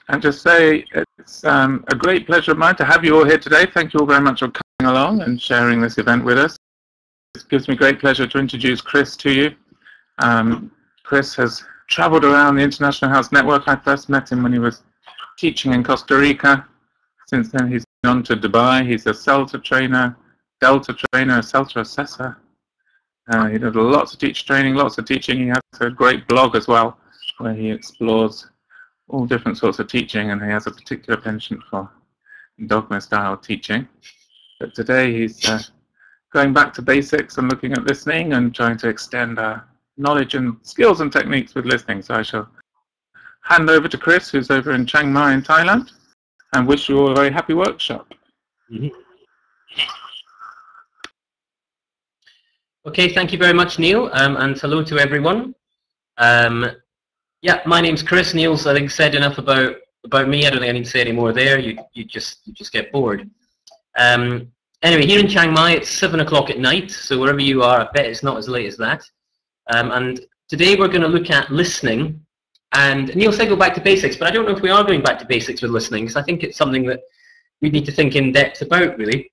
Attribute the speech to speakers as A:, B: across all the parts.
A: And to say it's a great pleasure of mine to have you all here today. Thank you all very much for coming along and sharing this event with us. It gives me great pleasure to introduce Chris to you. Chris has traveled around the International House Network. I first met him when he was teaching in Costa Rica. Since then he's gone to Dubai. He's a CELTA trainer, Delta trainer, a CELTA assessor. He does lots of training, lots of teaching. He has a great blog as well where he explores all different sorts of teaching, and he has a particular penchant for dogma style teaching. But today he's going back to basics and looking at listening and trying to extend our knowledge and skills and techniques with listening. So I shall hand over to Chris, who's over in Chiang Mai in Thailand, and wish you all a very happy workshop.
B: Okay, thank you very much, Neil, and hello to everyone. Yeah, my name's Chris. Neil's, I think, said enough about me. I don't think I need to say any more there. You just get bored. Anyway, here in Chiang Mai, it's 7 o'clock at night, so wherever you are, I bet it's not as late as that. And today we're going to look at listening. And Neil said go back to basics, but I don't know if we are going back to basics with listening, because I think it's something that we need to think in depth about, really.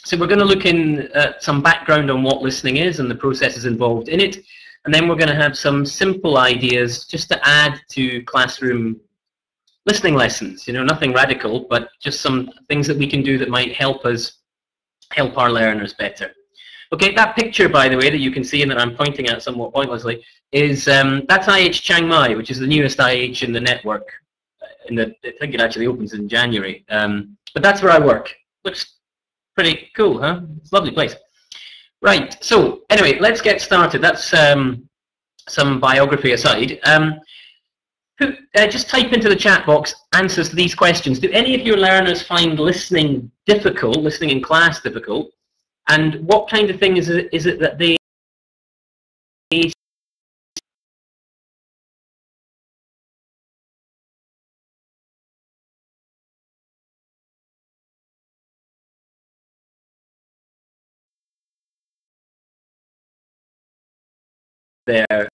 B: So we're going to look in at some background on what listening is and the processes involved in it. And then we're going to have some simple ideas just to add to classroom listening lessons. You know, nothing radical, but just some things that we can do that might help our learners better. Okay, that picture, by the way, that you can see and that I'm pointing at somewhat pointlessly, is that's IH Chiang Mai, which is the newest IH in the network. I think it actually opens in January. But that's where I work. Looks pretty cool, huh? It's a lovely place. Right, so anyway, let's get started. That's some biography aside. Just type into the chat box answers to these questions. Do any of your learners find listening difficult, listening in class difficult? And what kind of thing is it that they there?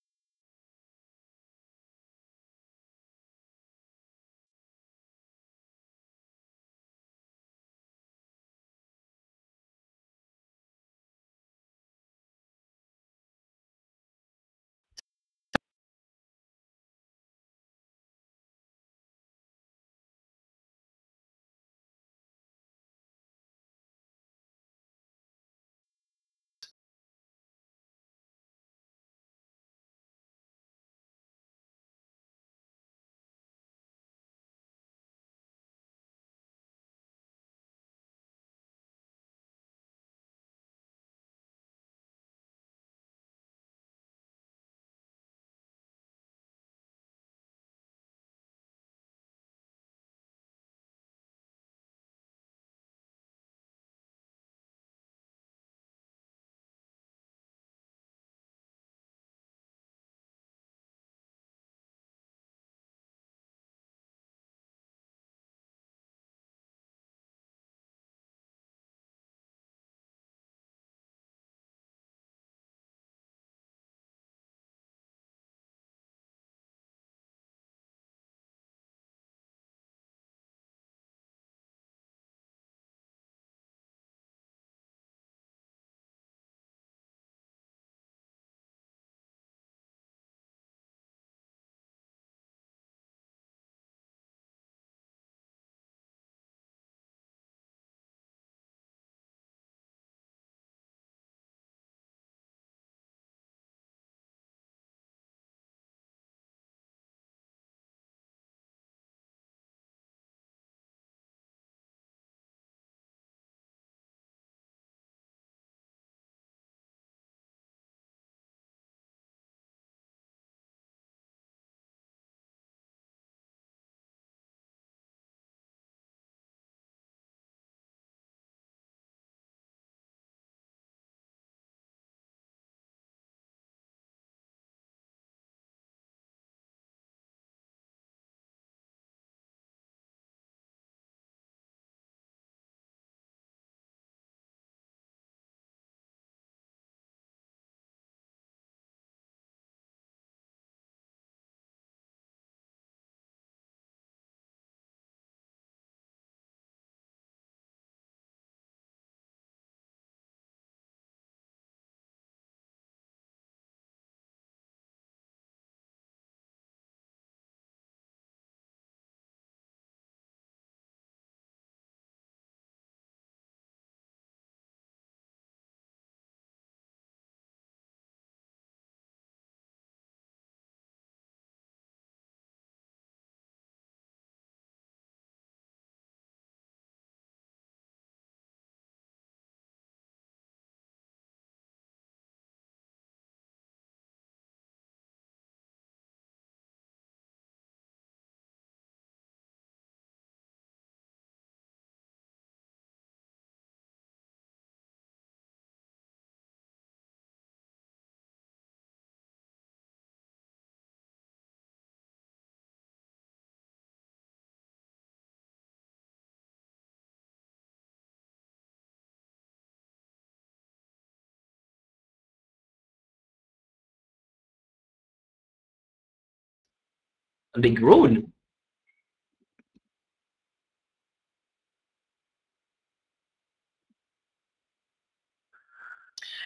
B: and they groan.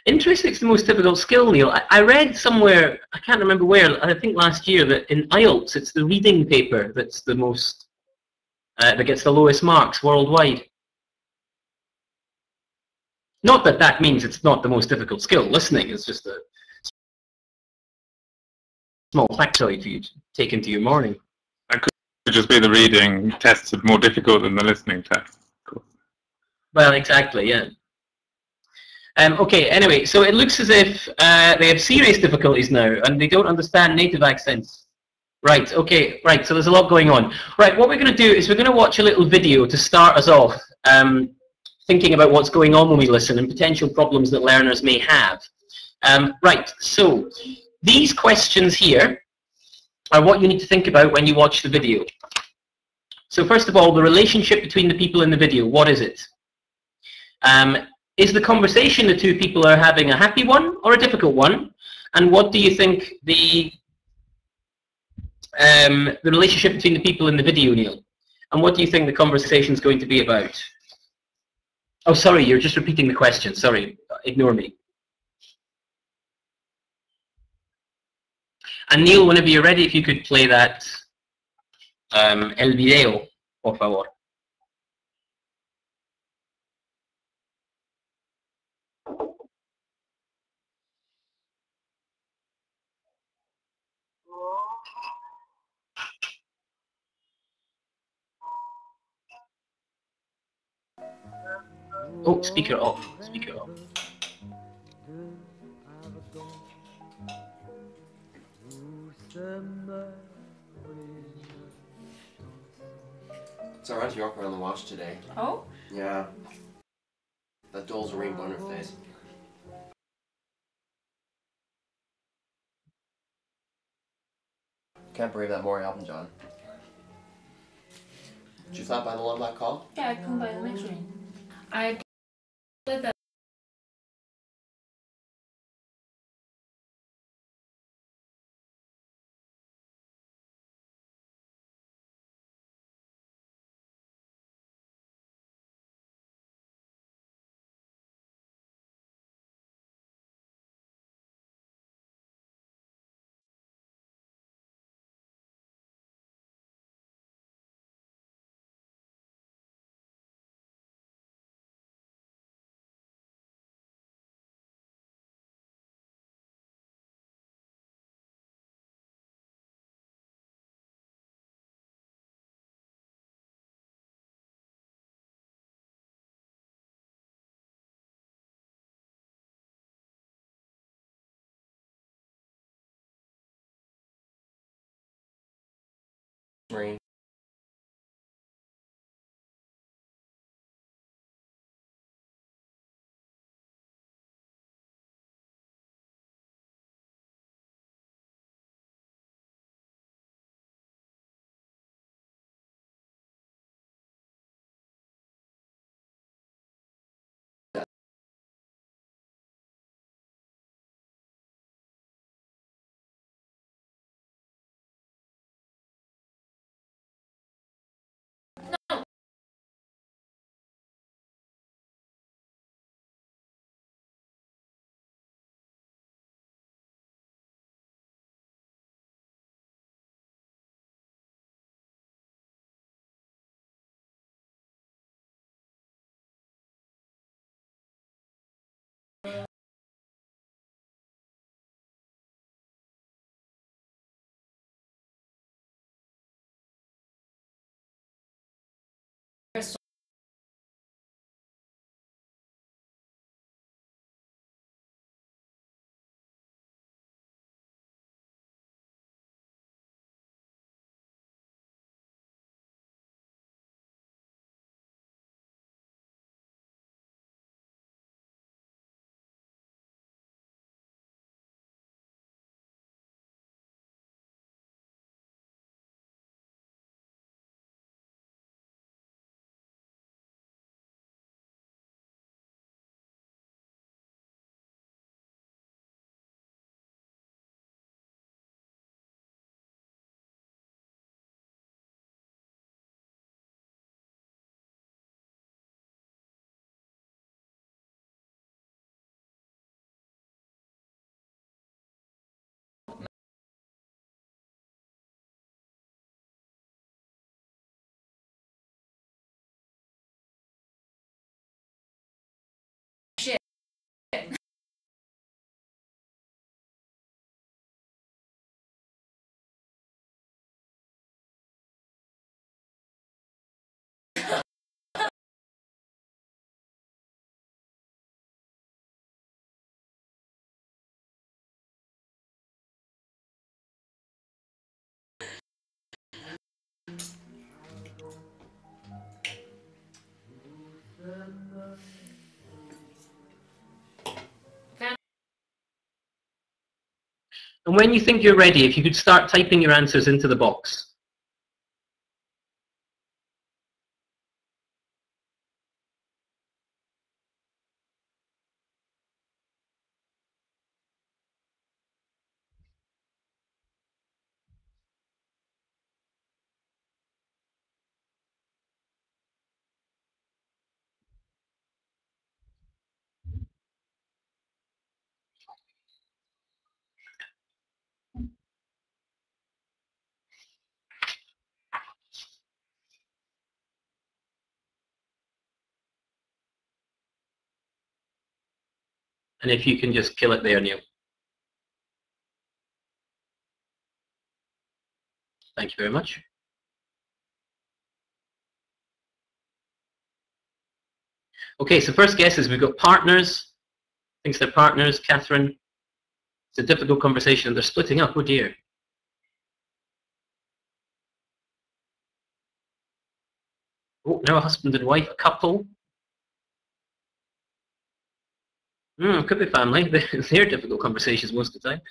B: Interesting, it's the most difficult skill, Neil. I read somewhere, I can't remember where, I think last year, that in IELTS it's the reading paper that's the most, that gets the lowest marks worldwide. Not that that means it's not the most difficult skill. Listening is just a small factoid for you to take into your morning.
A: That could just be the reading tests are more difficult than the listening tests.
B: Well, exactly, yeah. Okay, anyway, so it looks as if they have serious difficulties now, and they don't understand native accents. Right, okay, right, so there's a lot going on. Right, what we're going to do is we're going to watch a little video to start us off, thinking about what's going on when we listen and potential problems that learners may have. Right, so these questions here are what you need to think about when you watch the video. So first of all, the relationship between the people in the video, what is it? Is the conversation the two people are having a happy one or a difficult one? And what do you think the relationship between the people in the video, Neil? And what do you think the conversation is going to be about? Oh, sorry, you're just repeating the question. Sorry, ignore me. And Neil, whenever you're ready, if you could play that el video, por favor. Oh, speaker off. Speaker off.
C: It's alright to walk around the watch today.
D: Oh?
C: Yeah. That doll's a rainbow on her face. Can't believe that Maury album, John. Did you stop by the one black call?
D: Yeah, I come by the next ring. I played that.
C: Rain.
B: And when you think you're ready, if you could start typing your answers into the box. And if you can just kill it there, Neil. Thank you very much. Okay, so first guess is we've got partners. Thinks they're partners. Catherine. It's a difficult conversation. They're splitting up. Oh dear. Oh, no, a husband and wife, a couple. Could be family. They're difficult conversations most of the time.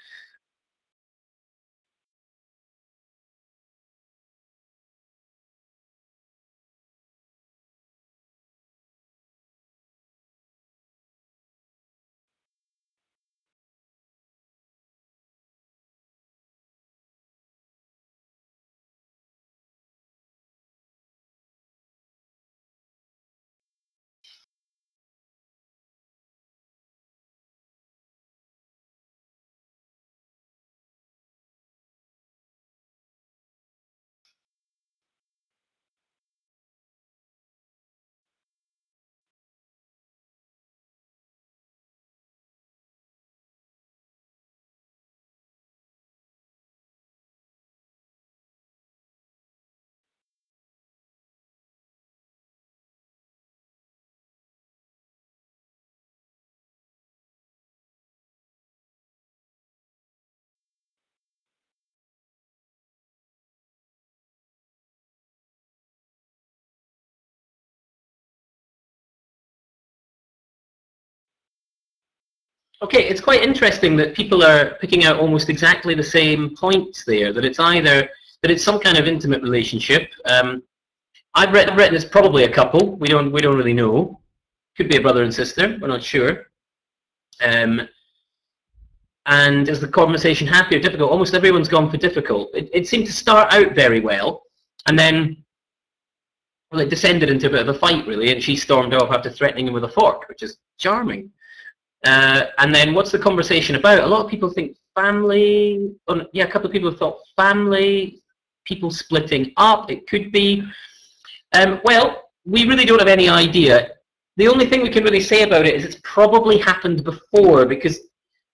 B: Okay, it's quite interesting that people are picking out almost exactly the same points there, that it's either, that it's some kind of intimate relationship. I've written it's probably a couple. We don't really know. Could be a brother and sister. We're not sure. And is the conversation happy or difficult? Almost everyone's gone for difficult. It seemed to start out very well, and then, well, it descended into a bit of a fight, really, and she stormed off after threatening him with a fork, which is charming. And then what's the conversation about? A lot of people think family. Yeah, a couple of people have thought family, people splitting up. It could be. Well, we really don't have any idea. The only thing we can really say about it is it's probably happened before, because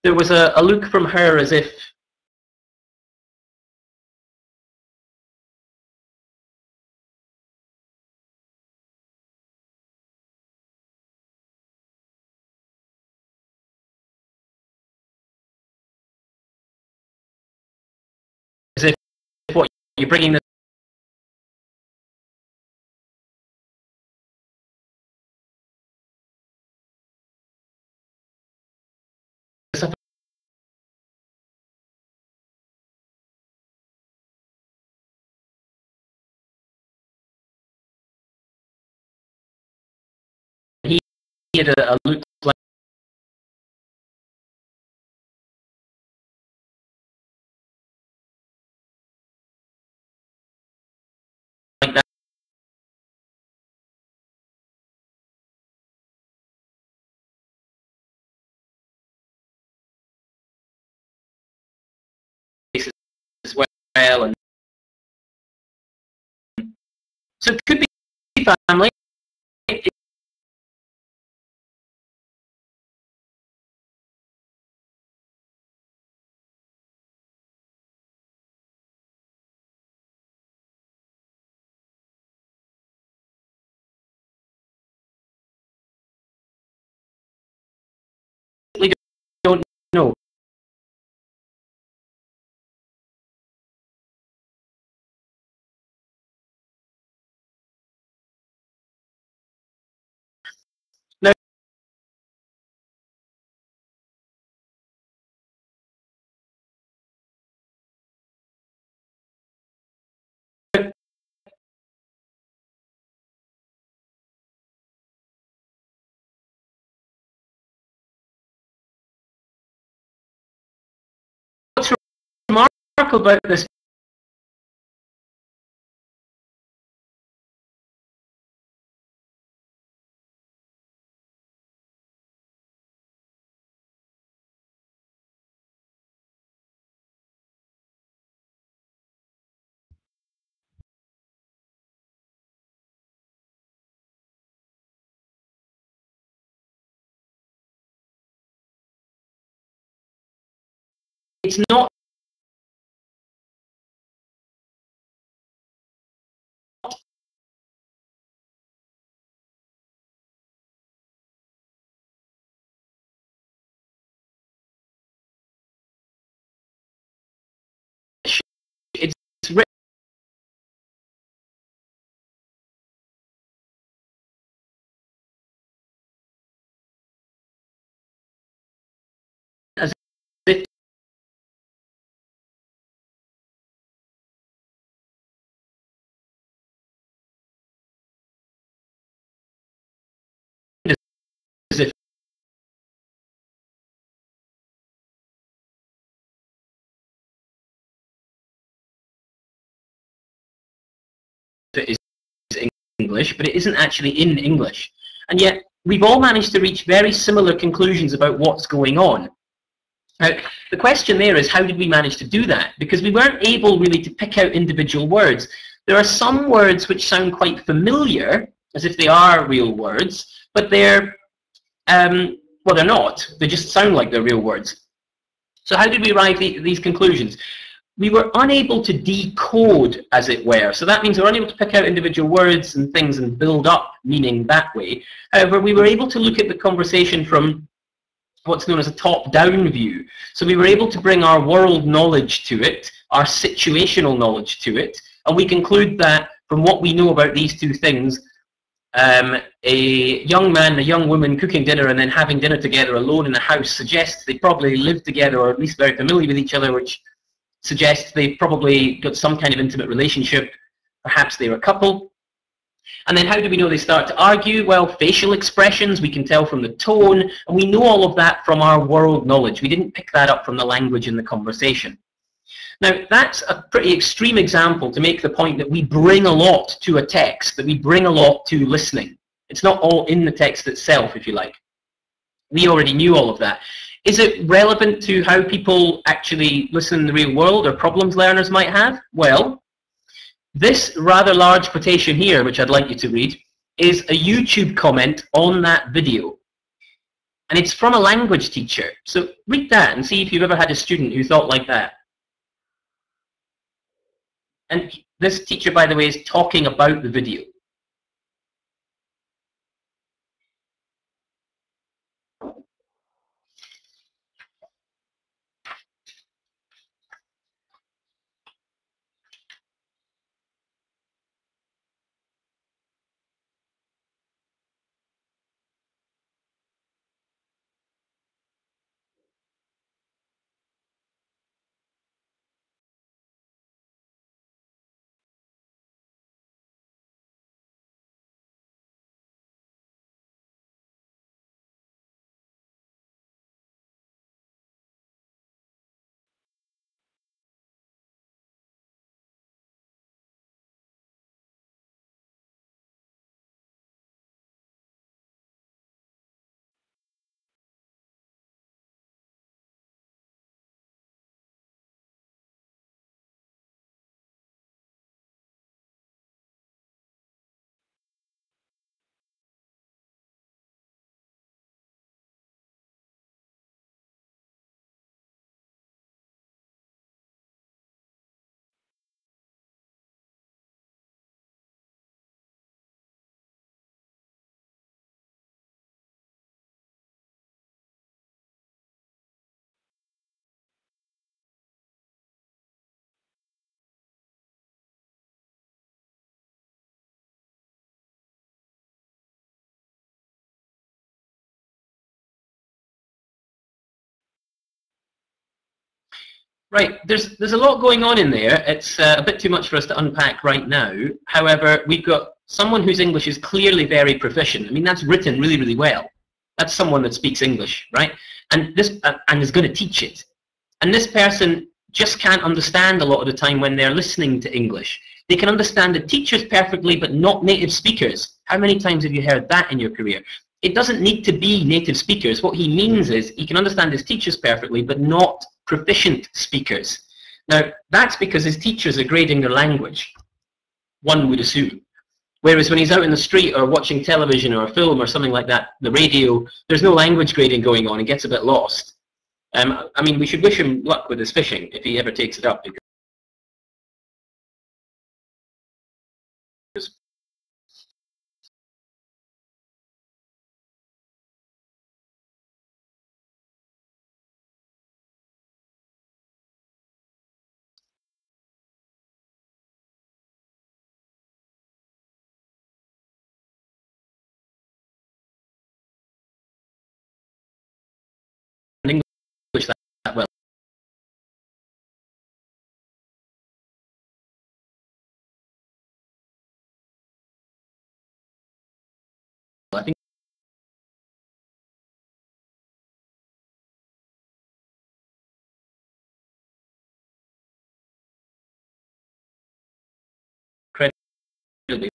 B: there was a look from her as if what you're bringing this up. He had a look like that. As well, and so it could be family. We don't know. Now, remarkable about this it's not it's written as if as if it is English, but it isn't actually in English. And yet we've all managed to reach very similar conclusions about what's going on. Now, the question there is, how did we manage to do that? Because we weren't able really to pick out individual words. There are some words which sound quite familiar, as if they are real words, but they're, well, they're not. They just sound like they're real words. So how did we arrive at these conclusions? We were unable to decode, as it were. So that means we're unable to pick out individual words and things and build up meaning that way. However, we were able to look at the conversation from what's known as a top-down view. So we were able to bring our world knowledge to it, our situational knowledge to it, and we conclude that from what we know about these two things, a young man and a young woman cooking dinner and then having dinner together alone in a house suggests they probably live together, or at least very familiar with each other, which suggests they've probably got some kind of intimate relationship. Perhaps they're a couple. And then how do we know they start to argue? Well, facial expressions, we can tell from the tone, and we know all of that from our world knowledge. We didn't pick that up from the language in the conversation. Now, that's a pretty extreme example to make the point that we bring a lot to a text, that we bring a lot to listening. It's not all in the text itself, if you like. We already knew all of that. Is it relevant to how people actually listen in the real world, or problems learners might have? Well, this rather large quotation here, which I'd like you to read, is a YouTube comment on that video. And it's from a language teacher. So read that and see if you've ever had a student who thought like that. And this teacher, by the way, is talking about the video. Right, there's a lot going on in there. It's a bit too much for us to unpack right now. However, we've got someone whose English is clearly very proficient. I mean, that's written really, really well. That's someone that speaks English, right? And this and is going to teach it. And this person just can't understand a lot of the time when they're listening to English. They can understand the teachers perfectly, but not native speakers. How many times have you heard that in your career? It doesn't need to be native speakers. What he means is he can understand his teachers perfectly, but not proficient speakers. Now, that's because his teachers are grading their language, one would assume. Whereas when he's out in the street or watching television or a film or something like that, the radio, there's no language grading going on. He gets a bit lost. I mean, we should wish him luck with his fishing if he ever takes it up. Because English that well. I think incredibly.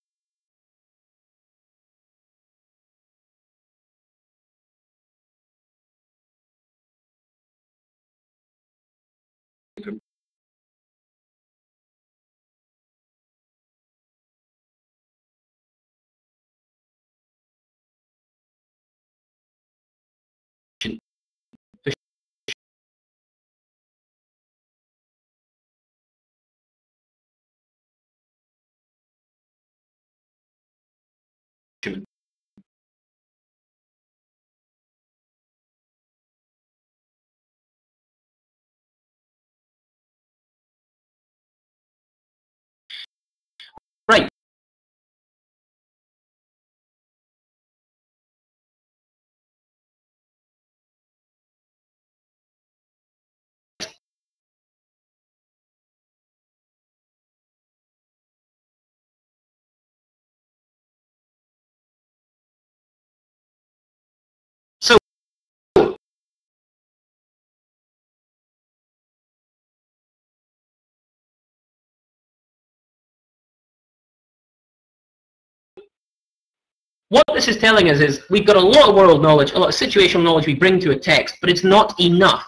B: Right. So what this is telling us is we've got a lot of world knowledge, a lot of situational knowledge we bring to a text, but it's not enough.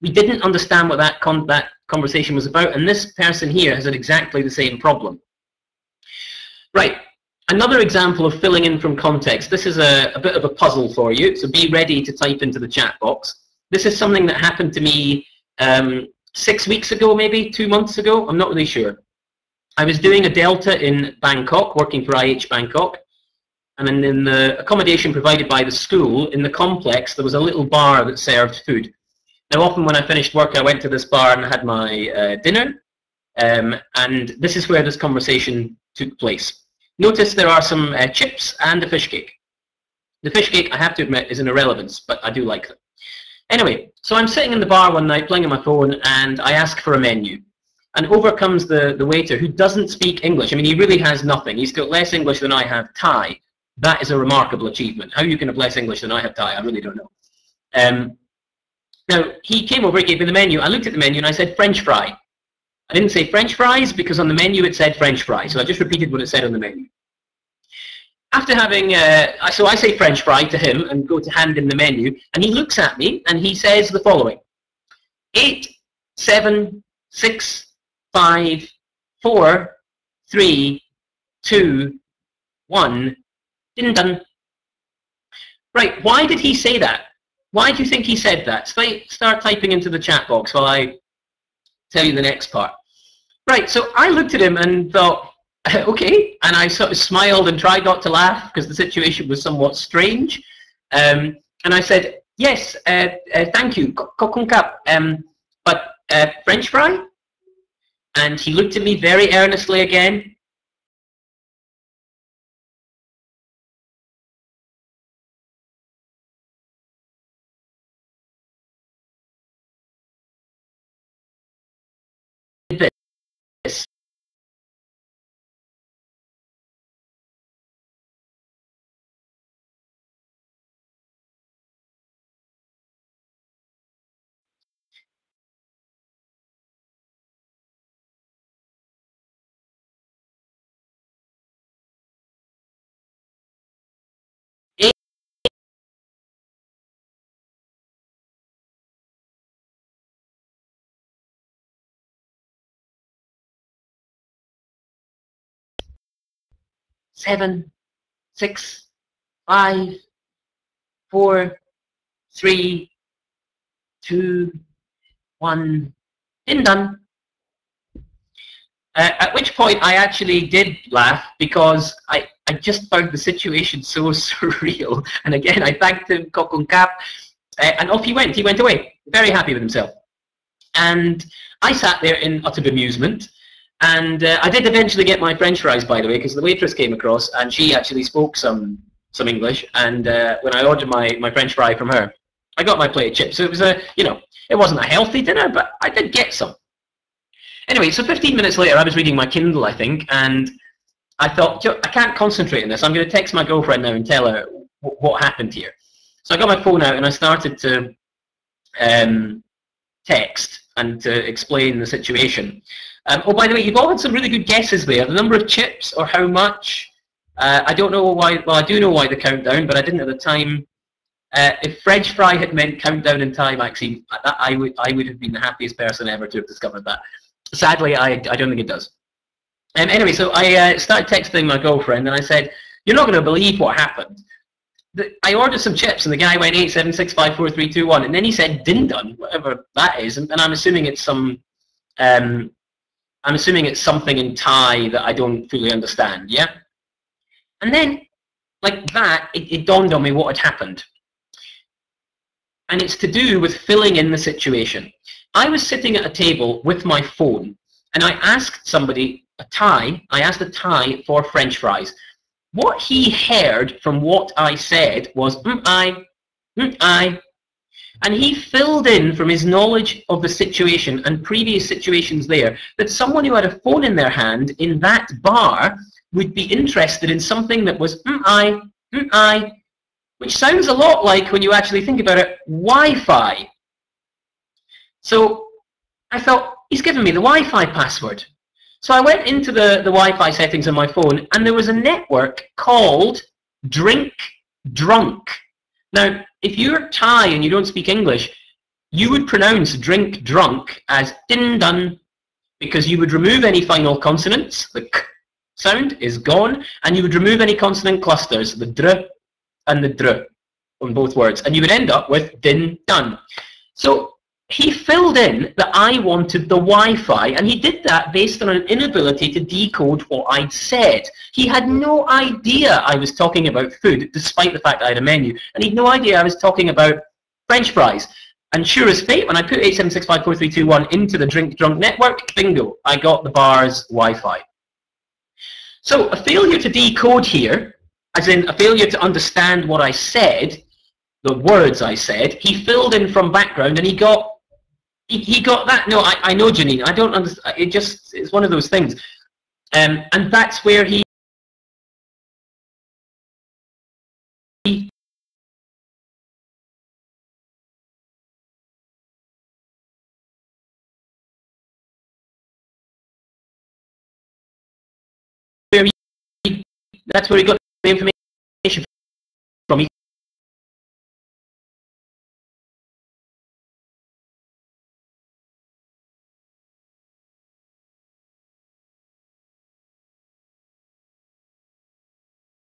B: We didn't understand what that conversation was about, and this person here has had exactly the same problem. Right, another example of filling in from context. This is a bit of a puzzle for you, so be ready to type into the chat box. This is something that happened to me 6 weeks ago, maybe 2 months ago, I'm not really sure. I was doing a Delta in Bangkok, working for IH Bangkok, and then in the accommodation provided by the school, in the complex, there was a little bar that served food. Now, often when I finished work, I went to this bar and had my dinner, and this is where this conversation took place. Notice there are some chips and a fish cake. The fish cake, I have to admit, is an irrelevance, but I do like them. Anyway, so I'm sitting in the bar one night playing on my phone, and I ask for a menu. And over comes the waiter, who doesn't speak English. I mean, he really has nothing. He's got less English than I have Thai. That is a remarkable achievement. How you can have less English than I have Thai, I really don't know. Now, he came over, he gave me the menu. I looked at the menu and I said French fry. I didn't say French fries because on the menu it said French fry. So I just repeated what it said on the menu. After having, so I say French fry to him and go to hand him the menu, and he looks at me and he says the following: 8, 7, 6, 5, 4, 3, 2, 1. Done. Right, why did he say that? Why do you think he said that? Start typing into the chat box while I tell you the next part. Right, so I looked at him and thought, okay, and I sort of smiled and tried not to laugh because the situation was somewhat strange. And I said, yes, thank you, but French fry? And he looked at me very earnestly again. This. 7, 6, 5, 4, 3, 2, 1, done. At which point I actually did laugh because I just found the situation so surreal. And again, I thanked him, cock and cap, and off he went. He went away, very happy with himself. And I sat there in utter bemusement. And I did eventually get my French fries, by the way, because the waitress came across and she actually spoke some English. And when I ordered my French fry from her, I got my plate of chips. So it was it wasn't a healthy dinner, but I did get some. Anyway, so 15 minutes later, I was reading my Kindle, I think, and I thought, I can't concentrate on this. I'm going to text my girlfriend now and tell her what happened here. So I got my phone out and I started to text and to explain the situation. Oh, by the way, you've all had some really good guesses there. The number of chips or how much. I don't know why. Well, I do know why the countdown, but I didn't at the time. If French fry had meant countdown in time, actually, I would have been the happiest person ever to have discovered that. Sadly, I don't think it does. Anyway, so I started texting my girlfriend, and I said, "You're not going to believe what happened. I ordered some chips, and the guy went 8, 7, 6, 5, 4, 3, 2, 1, and then he said din done, whatever that is, and I'm assuming it's some." I'm assuming it's something in Thai that I don't fully understand, yeah? And then, like that, it dawned on me what had happened. And it's to do with filling in the situation. I was sitting at a table with my phone, and I asked somebody, a Thai for French fries. What he heard from what I said was, I. And he filled in from his knowledge of the situation and previous situations there that someone who had a phone in their hand in that bar would be interested in something that was which sounds a lot like, when you actually think about it, Wi-Fi. So I thought, he's given me the Wi-Fi password. So I went into the Wi-Fi settings on my phone, and there was a network called Drink Drunk. Now, if you're Thai and you don't speak English, you would pronounce drink drunk as din dun, because you would remove any final consonants. The k sound is gone, and you would remove any consonant clusters, the dr and the dr on both words, and you would end up with din dun. So he filled in that I wanted the Wi-Fi, and he did that based on an inability to decode what I'd said. He had no idea I was talking about food, despite the fact I had a menu, and he had no idea I was talking about French fries. And sure as fate, when I put 8765431 into the Drink Drunk network, bingo, I got the bar's Wi-Fi. So a failure to decode here, as in a failure to understand what I said, the words I said, he filled in from background, and he got that. No, I know, Janine. I don't understand. It's one of those things. And that's where he that's where he got the information from.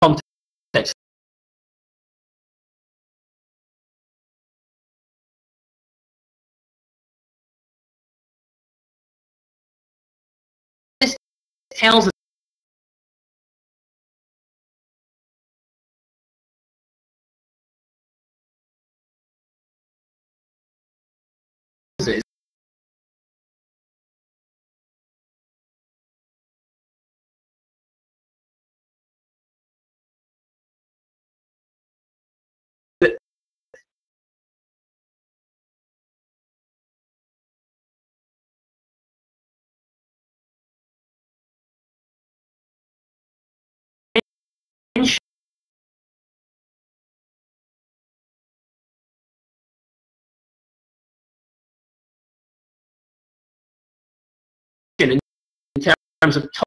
B: Context. This tells us in terms of top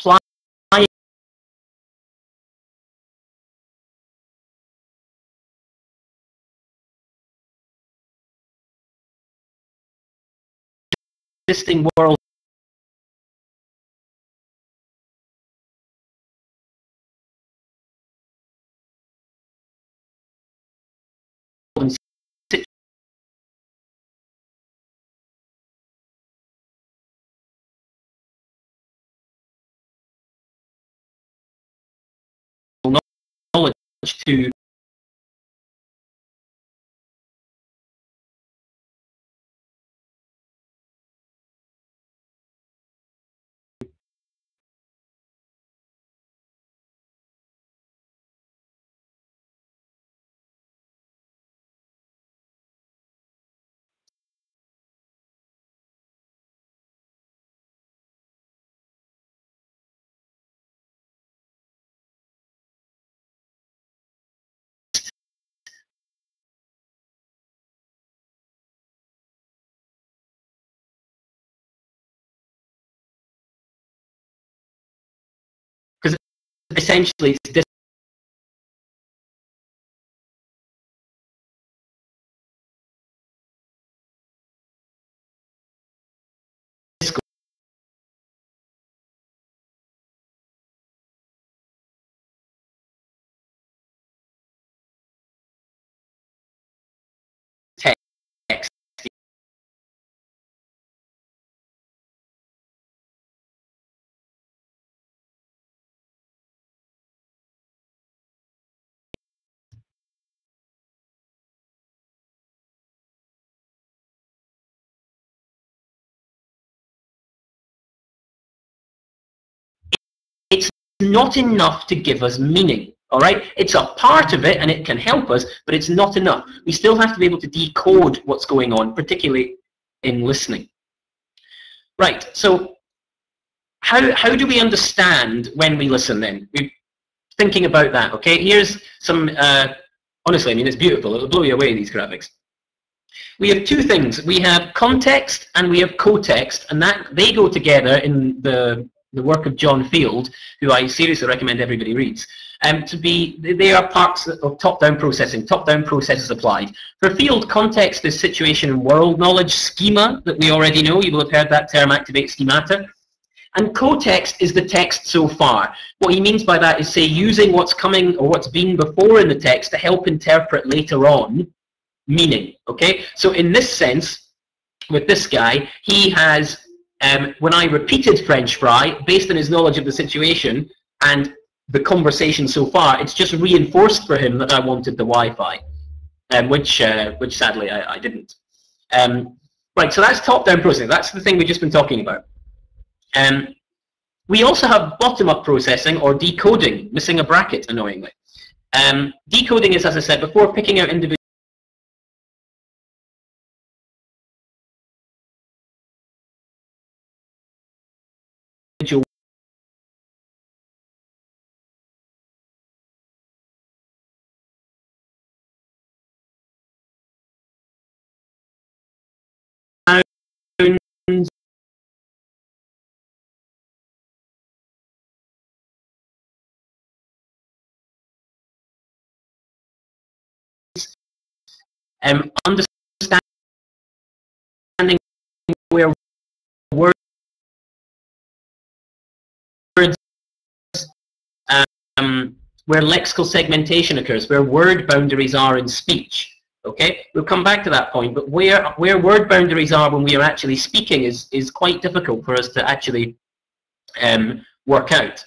B: applying existing world and knowledge to because essentially it's discourse. Text. It's not enough to give us meaning. All right, it's a part of it and it can help us, but it's not enough. We still have to be able to decode what's going on, particularly in listening. Right, so how do we understand when we listen then? We're thinking about that, okay? Here's some, honestly, I mean, it's beautiful. It'll blow you away, these graphics. We have two things. We have context and we have co-text, and that they go together in the work of John Field, who I seriously recommend everybody reads. They are parts of top-down processing, top-down processes applied. For Field, context is situation and world knowledge schema that we already know. You will have heard that term, activate schemata. And co-text is the text so far. What he means by that is, say, using what's coming or what's been before in the text to help interpret later on meaning, okay? So in this sense, with this guy, he has, when I repeated French fry, based on his knowledge of the situation and the conversation so far, it's just reinforced for him that I wanted the Wi-Fi, which sadly I didn't. Right, so that's top-down processing. That's the thing we've just been talking about. We also have bottom-up processing or decoding, missing a bracket, annoyingly. Decoding is, as I said before, picking out individual sounds, understanding where words, where lexical segmentation occurs, where word boundaries are in speech. Okay, we'll come back to that point, but where word boundaries are when we are actually speaking is quite difficult for us to actually work out.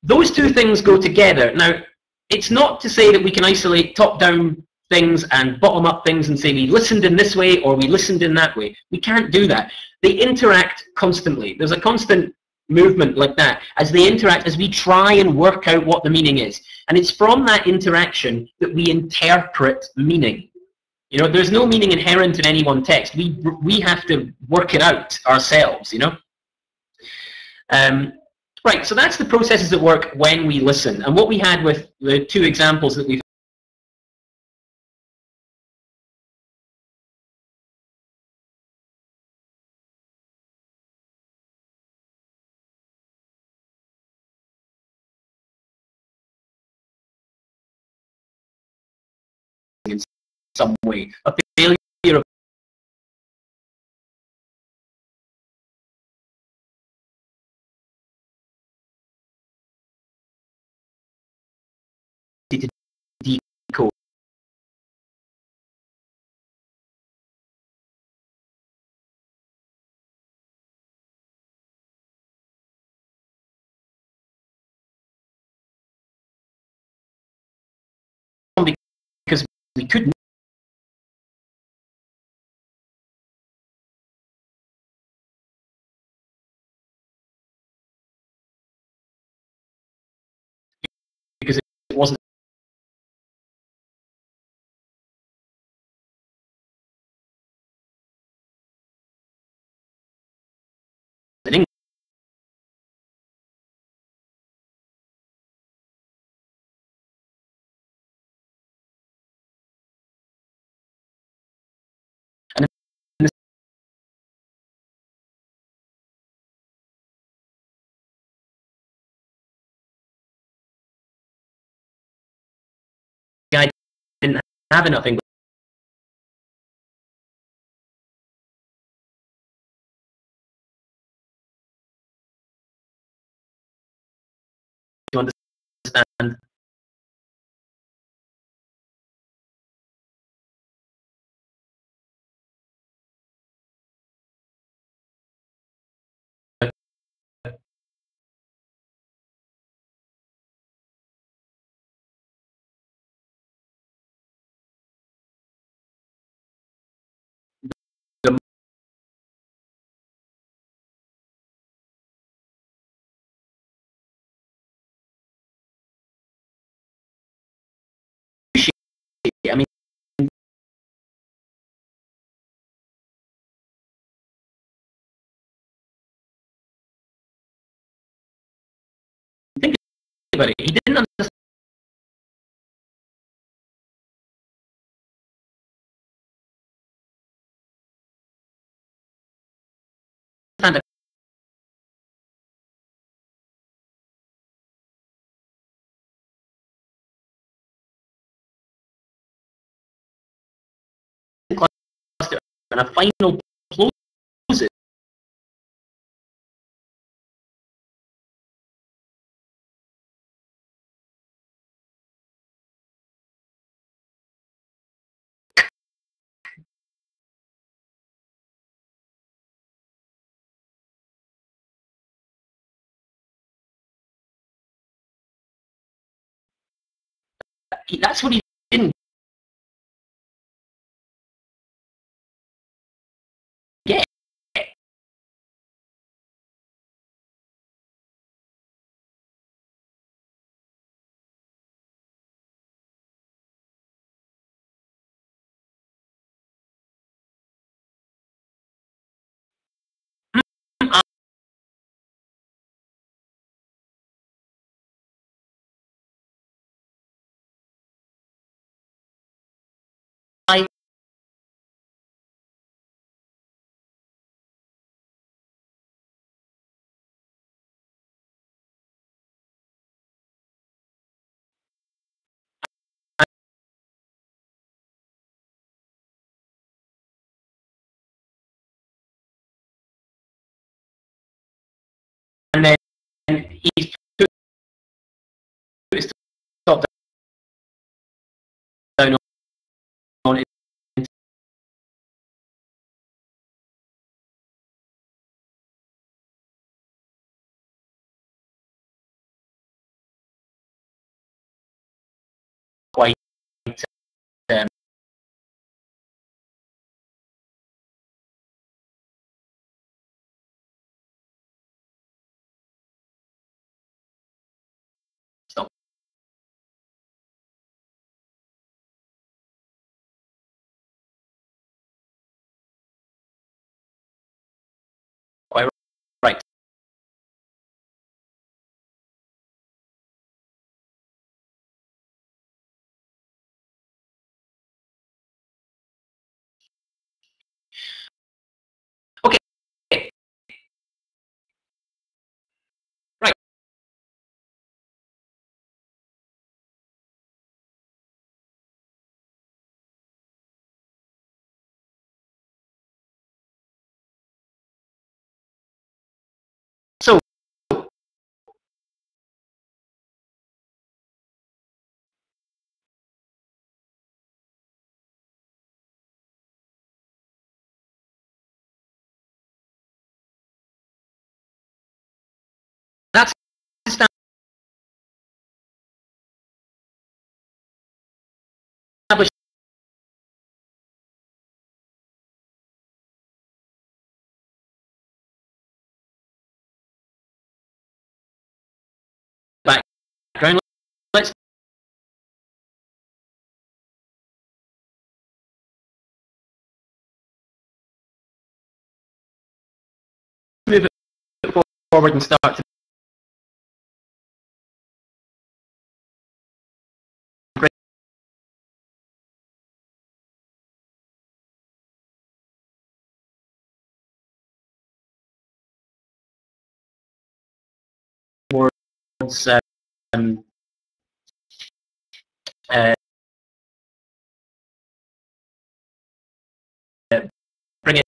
B: Those two things go together. Now, it's not to say that we can isolate top-down things and bottom-up things and say we listened in this way or we listened in that way. We can't do that. They interact constantly. There's a constant movement like that as they interact, as we try and work out what the meaning is. And it's from that interaction that we interpret meaning. You know, there's no meaning inherent in any one text. We have to work it out ourselves, you know. Right, so that's the processes that work when we listen. And what we had with the two examples that we've some way. A failure of to decode. Because we couldn't. Because it wasn't in English. And the guy didn't have enough English to understand. The I mean, think about it. He didn't understand a cluster and a final close it. That's what he didn't get. I and then he's put his top down on it quite um, forward and start to towards uh, bring it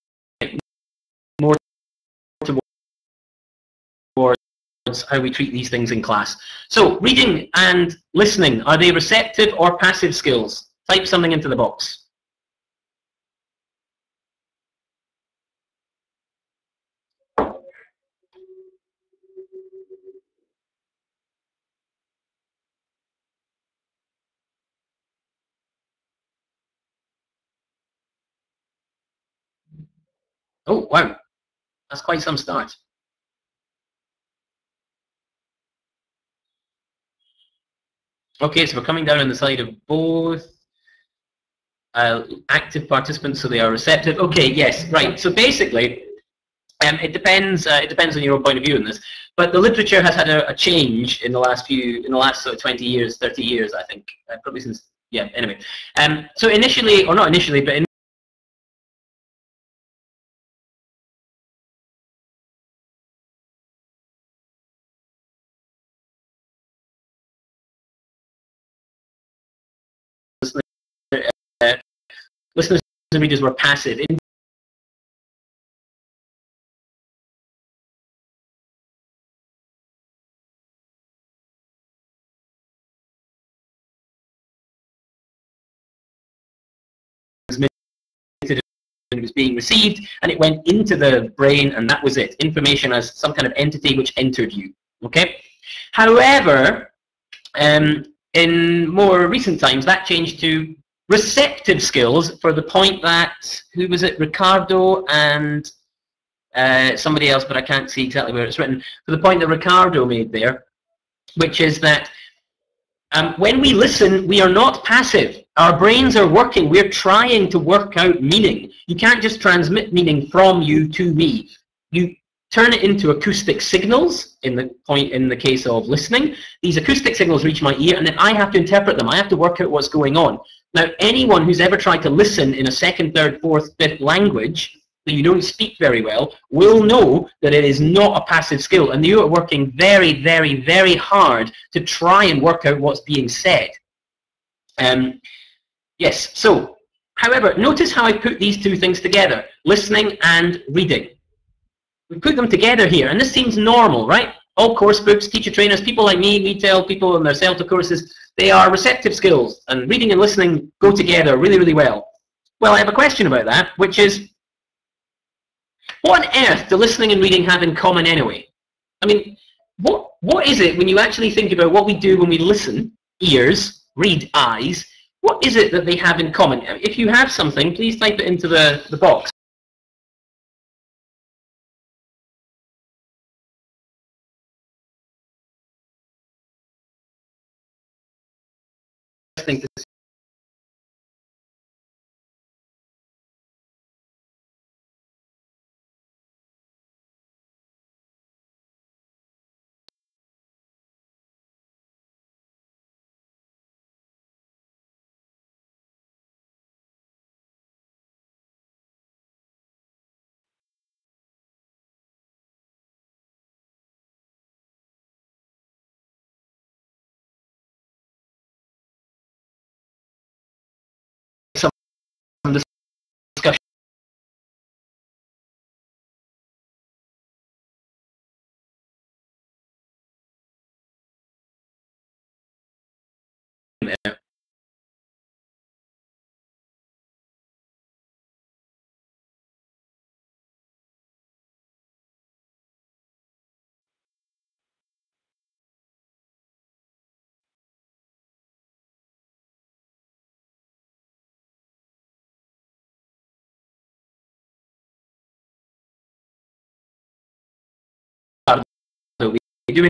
B: more towards how we treat these things in class. So, reading and listening, are they receptive or passive skills? Type something into the box. Oh, wow. That's quite some start. Okay, so we're coming down on the side of both active participants, so they are receptive. Okay, yes, right. So basically, it depends. It depends on your own point of view in this. But the literature has had a change in the last sort of 20 years, 30 years, I think, probably since. Yeah. Anyway, so initially, or not initially, but listeners and readers were passive. It was being received, and it went into the brain, and that was it. Information as some kind of entity which entered you. Okay. However, in more recent times, that changed to receptive skills for the point that, who was it, Ricardo and somebody else, but I can't see exactly where it's written, for the point that Ricardo made there, which is that when we listen, we are not passive. Our brains are working. We're trying to work out meaning. You can't just transmit meaning from you to me. You turn it into acoustic signals in the case of listening. These acoustic signals reach my ear, and then I have to interpret them. I have to work out what's going on. Now, anyone who's ever tried to listen in a second, third, fourth, fifth language that you don't speak very well will know that it is not a passive skill, and you are working very, very, very hard to try and work out what's being said. Yes, so, however, notice how I put these two things together, listening and reading. We put them together here, and this seems normal, right? All course books, teacher trainers, people like me, we tell people in their CELTA courses, they are receptive skills, and reading and listening go together really, really well. Well, I have a question about that, which is, what on earth do listening and reading have in common anyway? I mean, what is it when you actually think about what we do when we listen, ears, read, eyes, what is it that they have in common? If you have something, please type it into the box. I think this is some discussion there. So we do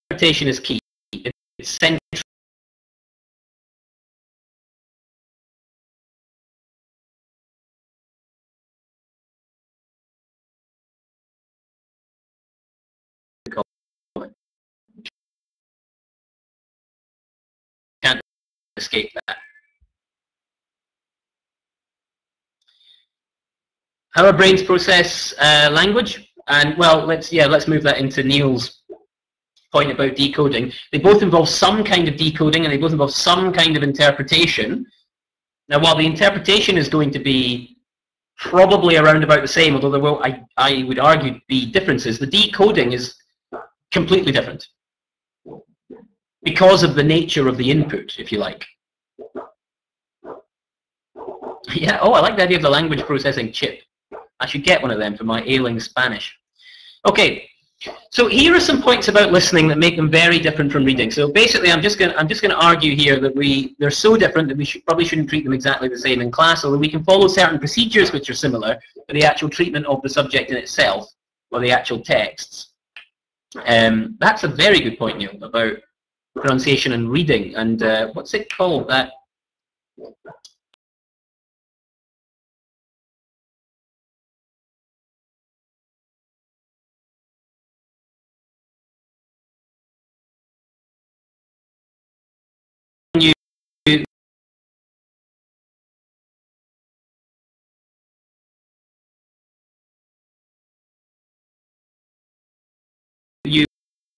B: interpretation is key. It's central. Can't escape that. How our brains process language, and well, let's move that into Neil's point about decoding. They both involve some kind of decoding, and they both involve some kind of interpretation. Now, while the interpretation is going to be probably around about the same, although there will, I would argue, be differences, the decoding is completely different because of the nature of the input, if you like. Yeah, oh, I like the idea of the language processing chip. I should get one of them for my ailing Spanish. Okay, so here are some points about listening that make them very different from reading. So basically, I'm just going to argue here that they're so different that we probably shouldn't treat them exactly the same in class, although we can follow certain procedures which are similar for the actual treatment of the subject in itself, or the actual texts. That's a very good point, Neil, about pronunciation and reading. And what's it called? That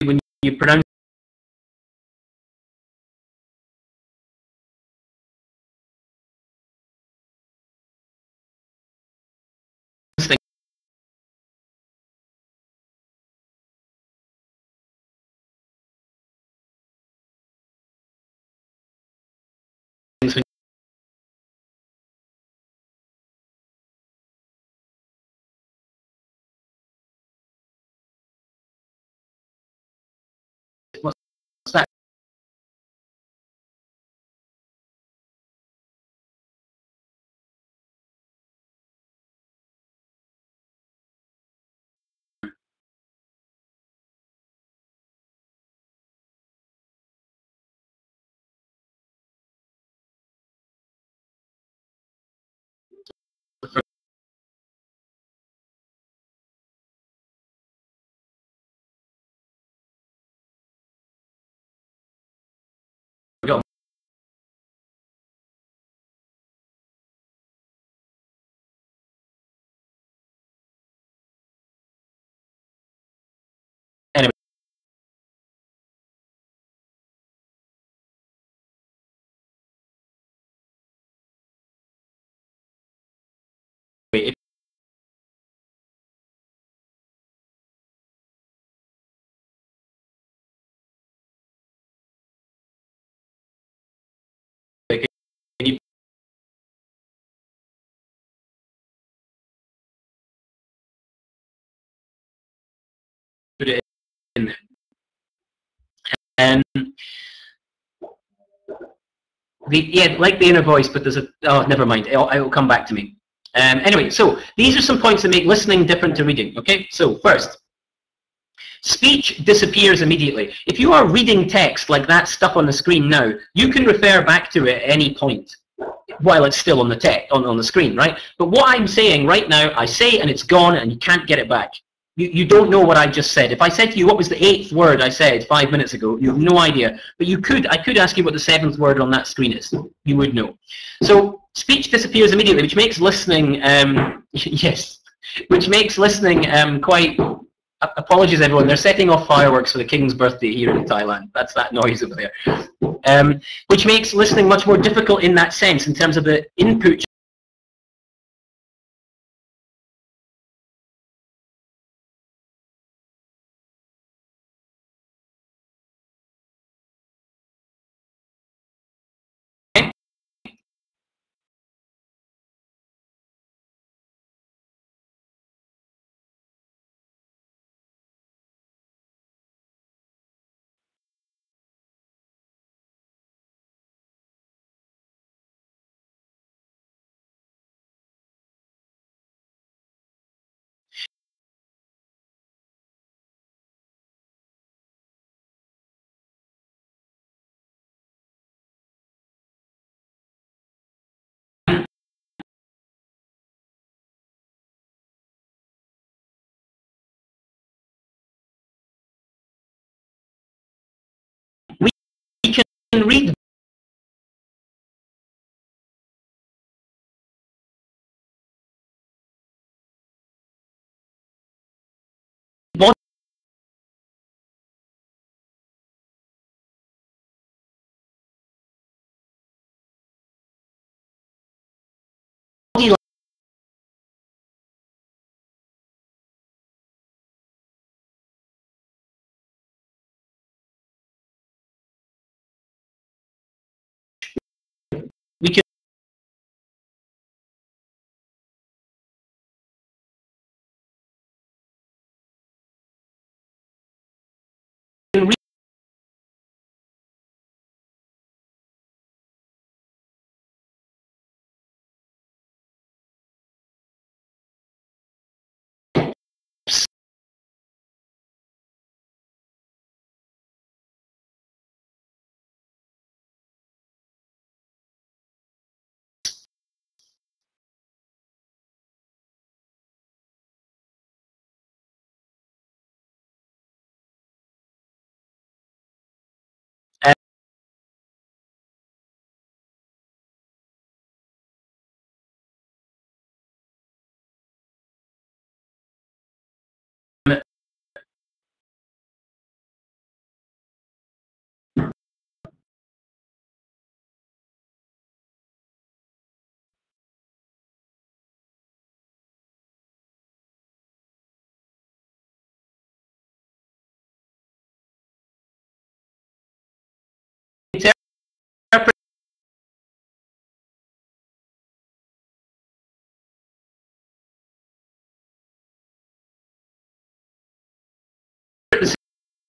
B: when you pronounce things, what's that? Anyway, if you put it in there. Yeah, like the inner voice, but there's a, oh, never mind, it will come back to me. Anyway, so these are some points that make listening different to reading, okay? So first, speech disappears immediately. If you are reading text like that stuff on the screen now, you can refer back to it at any point while it's still on the text, on the screen, right? But what I'm saying right now, I say and it's gone and you can't get it back. You don't know what I just said. If I said to you, what was the 8th word I said 5 minutes ago, you have no idea. But I could ask you what the 7th word on that screen is. You would know. So speech disappears immediately, which makes listening, yes, which makes listening quite, apologies everyone, they're setting off fireworks for the king's birthday here in Thailand. That's that noise over there. Which makes listening much more difficult in that sense, in terms of the input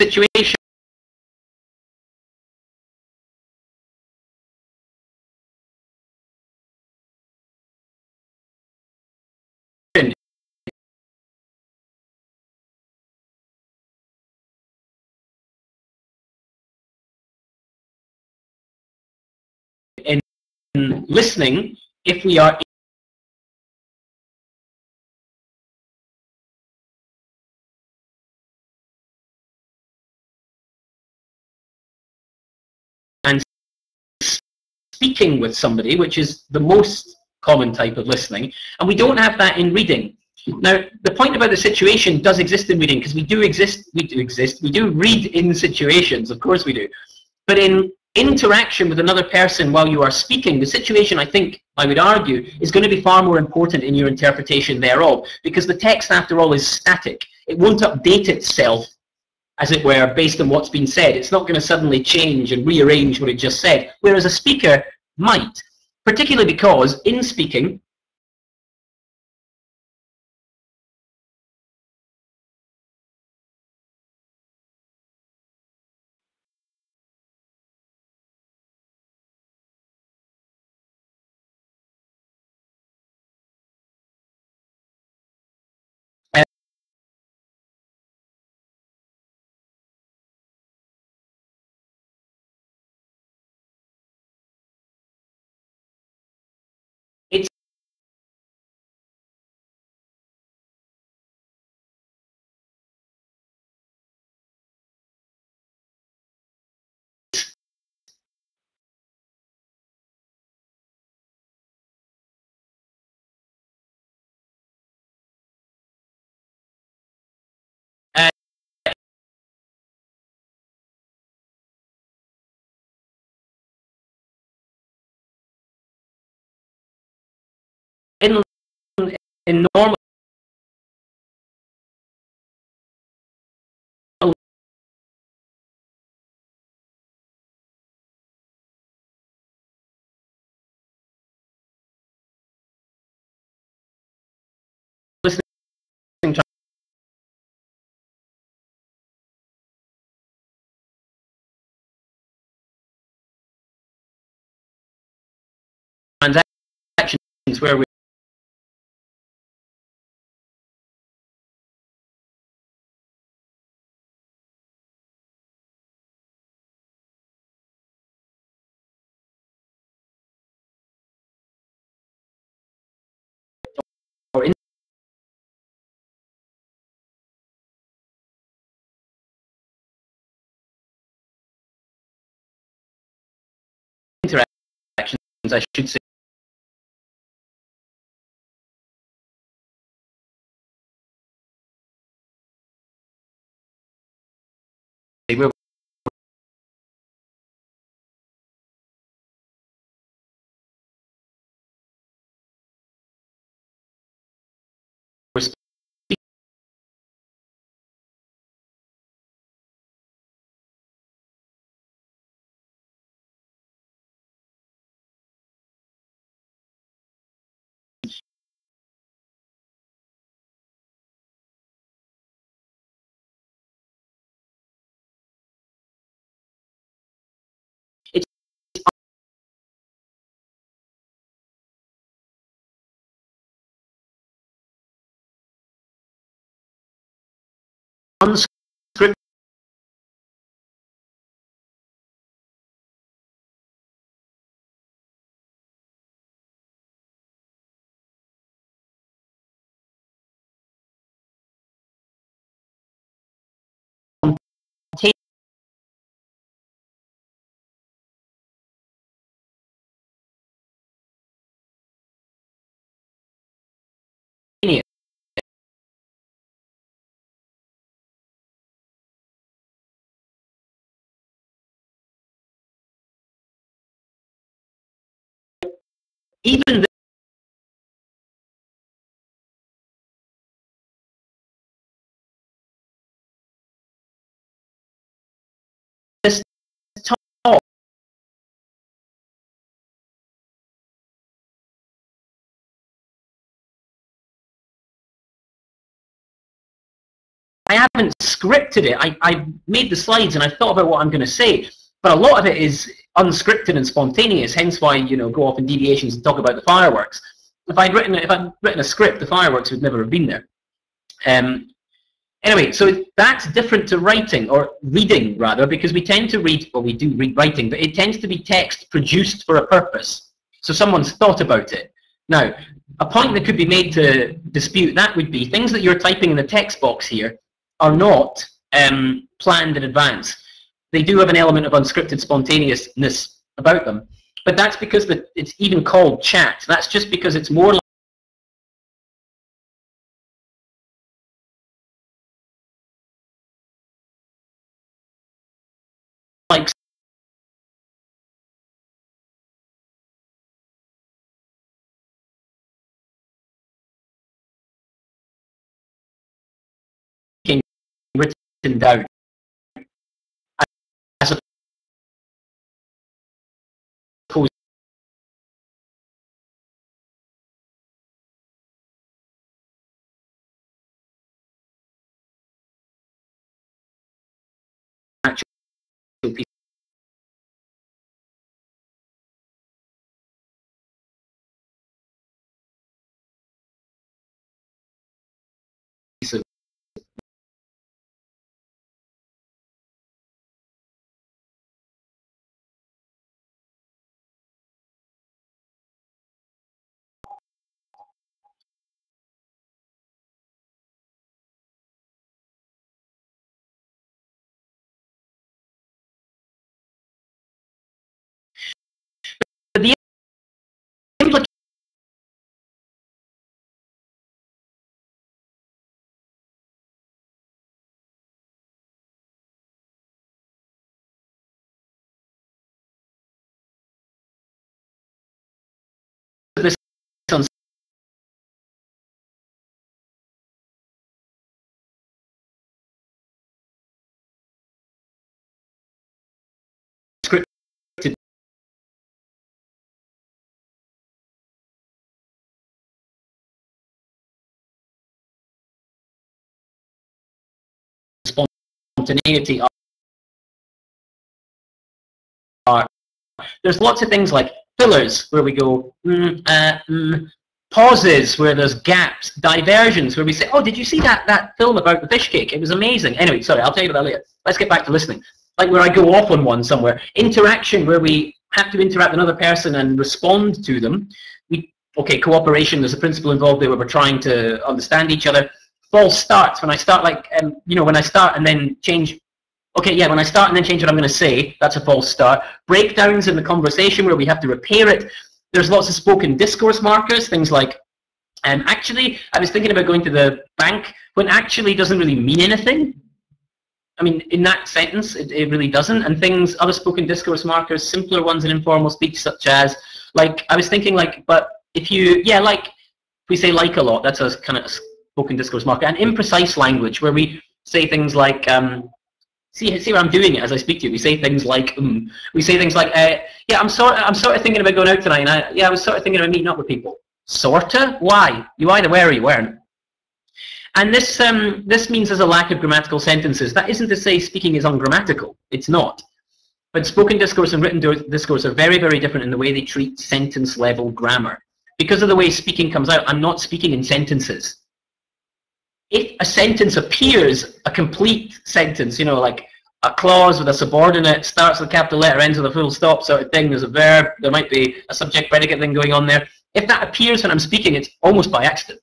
B: situation in listening, if we are and speaking with somebody, which is the most common type of listening, and we don't have that in reading. Now, the point about the situation does exist in reading, because we do read in situations, of course we do. But in interaction with another person while you are speaking, the situation, I think, I would argue, is going to be far more important in your interpretation thereof, because the text, after all, is static. It won't update itself, as it were, based on what's been said. It's not going to suddenly change and rearrange what it just said, whereas a speaker might, particularly because in speaking, it's in, in normal listening transactions where or interactions, I should say, where we're it's unscripted spontaneous. Even this talk I haven't scripted it. I made the slides and I thought about what I'm going to say, but a lot of it is unscripted and spontaneous. Hence why, you know, go off in deviations and talk about the fireworks. If I'd written a script, the fireworks would never have been there. Anyway, so that's different to writing, or reading rather, because we tend to read, well, we do read writing, but it tends to be text produced for a purpose. So someone's thought about it. Now, a point that could be made to dispute that would be things that you're typing in the text box here are not planned in advance. They do have an element of unscripted spontaneousness about them, but that's because it's even called chat. That's just because it's more like speaking written down. I suppose actual piece of but the implication of this unscripted spontaneity are, there's lots of things like fillers where we go pauses where there's gaps, diversions where we say, oh, did you see that film about the fish cake? It was amazing. Anyway, sorry, I'll tell you about that later. Let's get back to listening. Like where I go off on one somewhere. Interaction where we have to interact with another person and respond to them. Okay, cooperation, there's a principle involved there where we're trying to understand each other. False starts, when I start like, you know, when I start and then change. Okay, yeah, when I start and then change what I'm going to say, that's a false start. Breakdowns in the conversation where we have to repair it. There's lots of spoken discourse markers, things like, actually, I was thinking about going to the bank, when actually doesn't really mean anything. I mean, in that sentence, it really doesn't. And things, other spoken discourse markers, simpler ones in informal speech, such as, like, I was thinking like, but if you, yeah, like, if we say like a lot, that's a kind of spoken discourse marker. And imprecise language, where we say things like, see where I'm doing it as I speak to you. We say things like, we say things like, yeah, I'm sort of thinking about going out tonight, and yeah, I was sort of thinking about meeting up with people. Sorta? Why? You either were or you weren't. And this means there's a lack of grammatical sentences. That isn't to say speaking is ungrammatical. It's not. But spoken discourse and written discourse are very, very different in the way they treat sentence-level grammar. Because of the way speaking comes out, I'm not speaking in sentences. If a sentence appears a complete sentence, you know, like a clause with a subordinate, starts with a capital letter, ends with a full stop sort of thing, there's a verb, there might be a subject-predicate thing going on there. If that appears when I'm speaking, it's almost by accident.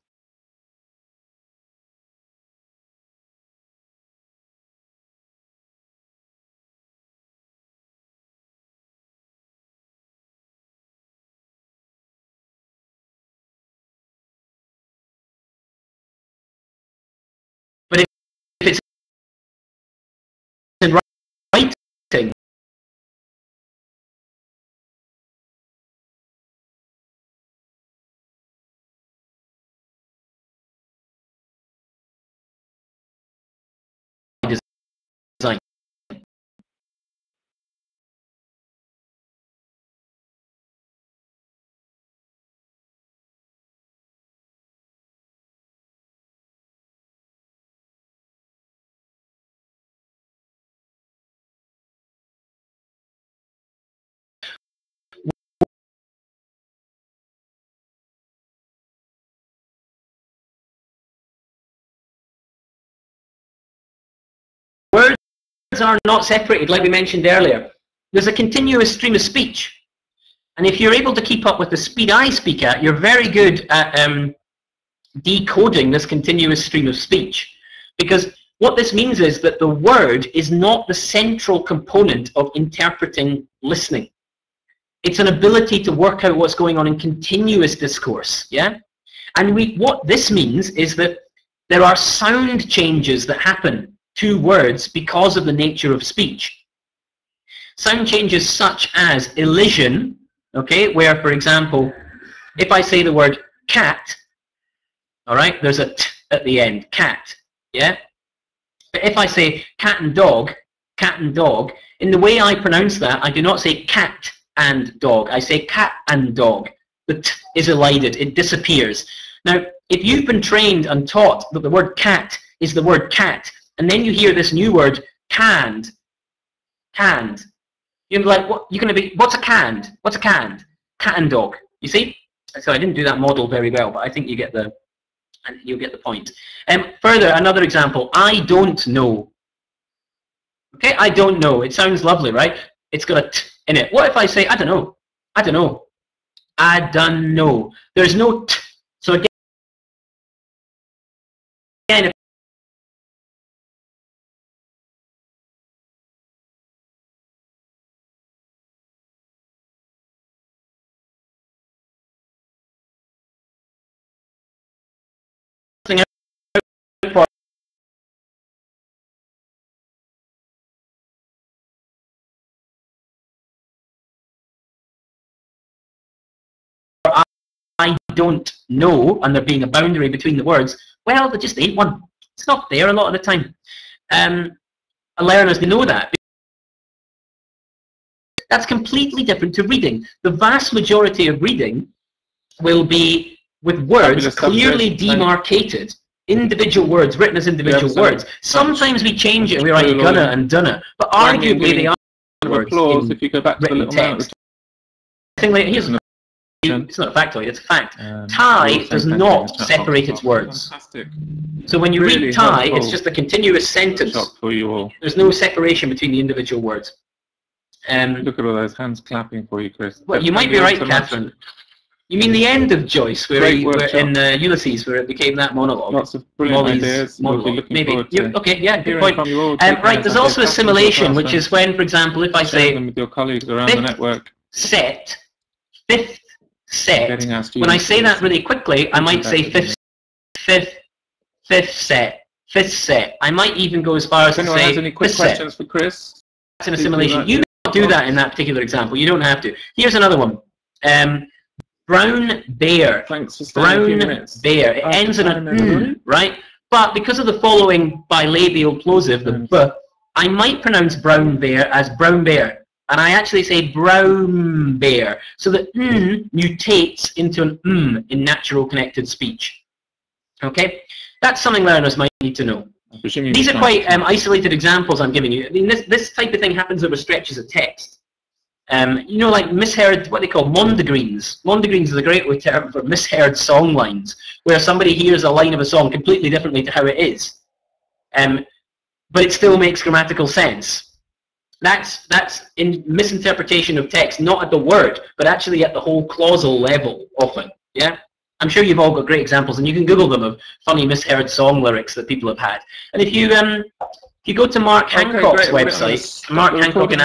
B: But if it's in writing, words are not separated, like we mentioned earlier. There's a continuous stream of speech. And if you're able to keep up with the speed I speak at, you're very good at decoding this continuous stream of speech. Because what this means is that the word is not the central component of interpreting listening. It's an ability to work out what's going on in continuous discourse, yeah? And what this means is that there are sound changes that happen to words because of the nature of speech. Sound changes such as elision, okay, where, for example, if I say the word cat, all right, there's a t at the end, cat, yeah? But if I say cat and dog, in the way I pronounce that, I do not say cat and dog. I say cat and dog. The t is elided. It disappears. Now, if you've been trained and taught that the word cat is the word cat, and then you hear this new word, canned, you're like, what? You're going to be, what's a canned? What's a canned? Cat and dog. You see? So I didn't do that model very well, but I think you get the point. Further, another example. I don't know. Okay, I don't know. It sounds lovely, right? It's got a t in it. What if I say, I don't know? I don't know. I don't know. There's no t. So again, if I don't know, and there being a boundary between the words, well, there just ain't one. It's not there a lot of the time. Learners, they know that. That's completely different to reading. The vast majority of reading will be with words clearly demarcated, individual words, written as individual words. Sometimes we change it and we write gonna and dunna, but arguably they are words in
A: if you go back to the
B: written
A: little
B: text. Here's it's not a factoid, it's a fact. Thai does not separate its words.
A: Fantastic.
B: So when you read Thai, it's just a continuous sentence.
A: For you all.
B: There's no separation between the individual words.
A: Look at all those hands clapping for you, Chris.
B: Well, you might be right, Catherine. You mean the end of Joyce, where in Ulysses, where it became that monologue?
A: Lots of brilliant ideas. We'll be looking forward to
B: okay, yeah, good point.
A: from you all.
B: Right, there's also assimilation, which is when, for example, if I say
A: them with your colleagues around the network.
B: Set, fifth set. When I say that really quickly, I might say fifth set. I might even go as far as to say
A: has any quick questions for Chris?
B: That's an assimilation. You don't do that in that particular example. You don't have to. Here's another one. Brown bear.
A: Thanks for staying a few minutes.
B: Bear. It ends in a right? But because of the following bilabial plosive, the b, I might pronounce brown bear as brown bear. And I actually say brown bear. So the mutates into an in natural connected speech. Okay? That's something learners might need to know. These are quite isolated examples I'm giving you. I mean, this type of thing happens over stretches of text. You know, like misheard, what they call mondegreens. Mondegreens is a great term for misheard song lines, where somebody hears a line of a song completely differently to how it is. But it still makes grammatical sense. That's in misinterpretation of text, not at the word, but actually at the whole clausal level often. Yeah? I'm sure you've all got great examples, and you can Google them of funny misheard song lyrics that people have had. And if you go to Mark Hancock's website, Mark Hancock and